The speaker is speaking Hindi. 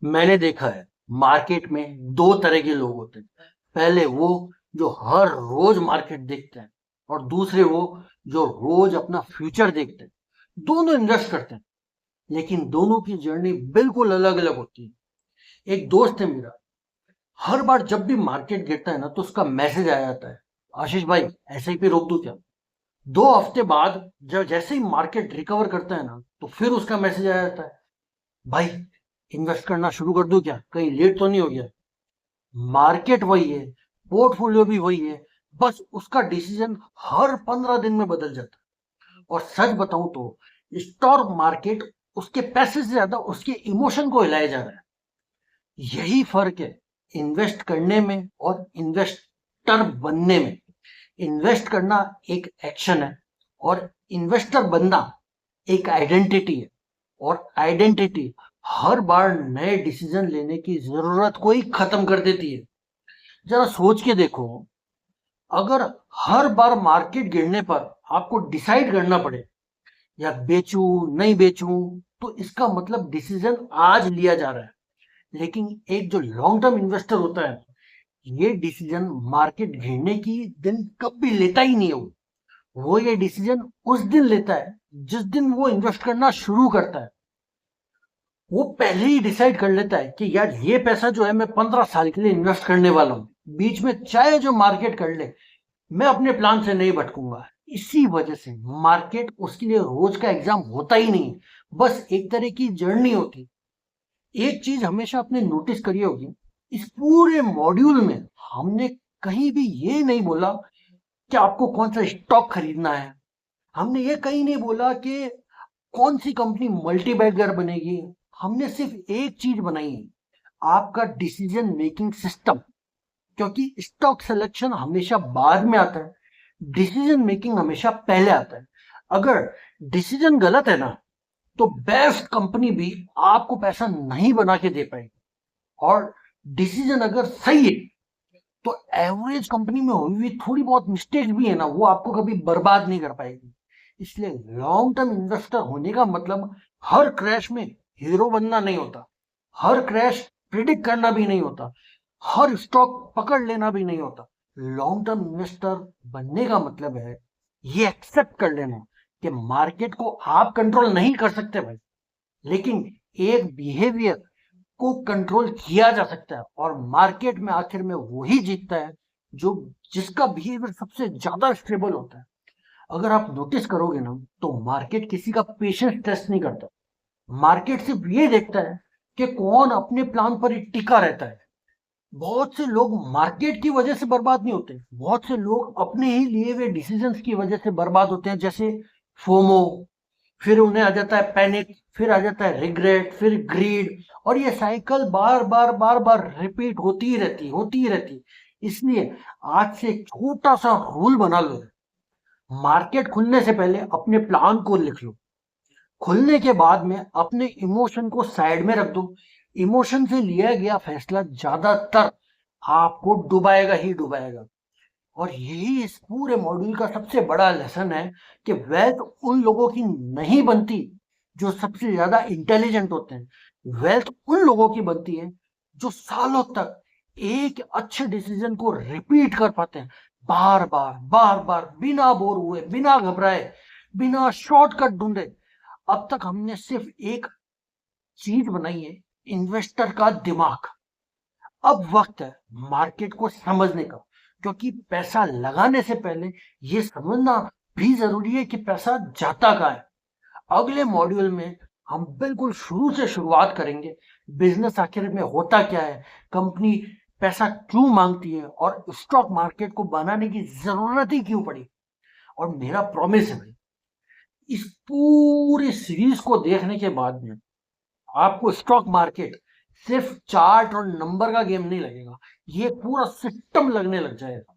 मैंने देखा है मार्केट में दो तरह के लोग होते हैं। पहले वो जो हर रोज मार्केट देखते हैं और दूसरे वो जो रोज अपना फ्यूचर देखते हैं। दोनों इन्वेस्ट करते हैं, लेकिन दोनों की जर्नी बिल्कुल अलग अलग होती है। एक दोस्त है मेरा, हर बार जब भी मार्केट गिरता है ना तो उसका मैसेज आ जाता है, आशीष भाई एस आई पी रोक दूं क्या। 2 हफ्ते बाद जब जैसे ही मार्केट रिकवर करता है ना तो फिर उसका मैसेज आ जाता है, भाई इन्वेस्ट करना शुरू कर दूं क्या, कहीं लेट तो नहीं हो गया। मार्केट वही है, पोर्टफोलियो भी वही है, बस उसका डिसीजन हर 15 दिन में बदल जाता है। और सच बताऊं तो स्टॉक मार्केट उसके पैसे से ज्यादा उसके इमोशन को हिलाया जा रहा है। यही फर्क है इन्वेस्ट करने में और इन्वेस्टर बनने में। इन्वेस्ट करना एक एक्शन है और इन्वेस्टर बनना एक आइडेंटिटी है। और आइडेंटिटी हर बार नए डिसीजन लेने की जरूरत को ही खत्म कर देती है। जरा सोच के देखो, अगर हर बार मार्केट गिरने पर आपको डिसाइड करना पड़े या बेचूं नहीं बेचूं, तो इसका मतलब डिसीजन आज लिया जा रहा है। लेकिन एक जो लॉन्ग टर्म इन्वेस्टर होता है, ये डिसीजन मार्केट गिरने की दिन कभी लेता ही नहीं है। वो ये डिसीजन उस दिन लेता है जिस दिन वो इन्वेस्ट करना शुरू करता है। वो पहले ही डिसाइड कर लेता है कि यार ये पैसा जो है मैं 15 साल के लिए इन्वेस्ट करने वाला हूँ, बीच में चाहे जो मार्केट कर ले मैं अपने प्लान से नहीं भटकूंगा। इसी वजह से मार्केट उसके लिए रोज का एग्जाम होता ही नहीं, बस एक तरह की जर्नी होती। एक चीज हमेशा आपने नोटिस करी होगी, इस पूरे मॉड्यूल में हमने कहीं भी ये नहीं बोला कि आपको कौन सा स्टॉक खरीदना है। हमने ये कहीं नहीं बोला कि कौन सी कंपनी मल्टी बैगर बनेगी। हमने सिर्फ एक चीज बनाई है, आपका डिसीजन मेकिंग सिस्टम। क्योंकि स्टॉक सिलेक्शन हमेशा बाद में आता है, डिसीजन मेकिंग हमेशा पहले आता है। अगर डिसीजन गलत है ना तो बेस्ट कंपनी भी आपको पैसा नहीं बना के दे पाएगी। और डिसीजन अगर सही है तो एवरेज कंपनी में हुई हुई थोड़ी बहुत मिस्टेक भी है ना, वो आपको कभी बर्बाद नहीं कर पाएगी। इसलिए लॉन्ग टर्म इन्वेस्टर होने का मतलब हर क्रैश में हीरो बनना नहीं होता, हर क्रैश प्रिडिक्ट करना भी नहीं होता, हर स्टॉक पकड़ लेना भी नहीं होता। लॉन्ग टर्म इन्वेस्टर बनने का मतलब है ये एक्सेप्ट कर लेना कि मार्केट को आप कंट्रोल नहीं कर सकते भाई, लेकिन एक बिहेवियर को कंट्रोल किया जा सकता है। और मार्केट में आखिर में वही जीतता है जो जिसका बिहेवियर सबसे ज्यादा स्टेबल होता है। अगर आप नोटिस करोगे ना तो मार्केट किसी का पेशेंस टेस्ट नहीं करता। मार्केट सिर्फ ये देखता है कि कौन अपने प्लान पर ही टिका रहता है। बहुत से लोग मार्केट की वजह से बर्बाद नहीं होते, बहुत से लोग अपने ही लिए हुए डिसीजंस की वजह से बर्बाद होते हैं, जैसे फोमो, फिर उन्हें आ जाता है पैनिक, फिर आ जाता है रिग्रेट, फिर ग्रीड। और ये साइकिल बार बार बार बार रिपीट होती ही रहती। इसलिए आज से एक छोटा सा रूल बना लो, मार्केट खुलने से पहले अपने प्लान को लिख लो, खुलने के बाद में अपने इमोशन को साइड में रख दो। इमोशन से लिया गया फैसला ज्यादातर आपको डुबाएगा ही डुबाएगा। और यही इस पूरे मॉड्यूल का सबसे बड़ा लेसन है कि वेल्थ उन लोगों की नहीं बनती जो सबसे ज्यादा इंटेलिजेंट होते हैं। वेल्थ उन लोगों की बनती है जो सालों तक एक अच्छे डिसीजन को रिपीट कर पाते हैं, बार बार बिना बोर हुए, बिना घबराए, बिना शॉर्टकट ढूंढे। अब तक हमने सिर्फ एक चीज बनाई है, इन्वेस्टर का दिमाग। अब वक्त है मार्केट को समझने का, क्योंकि पैसा लगाने से पहले ये समझना भी जरूरी है कि पैसा जाता कहाँ है। अगले मॉड्यूल में हम बिल्कुल शुरू से शुरुआत करेंगे, बिजनेस आखिर में होता क्या है, कंपनी पैसा क्यों मांगती है और स्टॉक मार्केट को बनाने की जरूरत ही क्यों पड़ी। और मेरा प्रॉमिस है भाई, इस पूरी सीरीज को देखने के बाद में आपको स्टॉक मार्केट सिर्फ चार्ट और नंबर का गेम नहीं लगेगा, ये पूरा सिस्टम लगने लग जाएगा।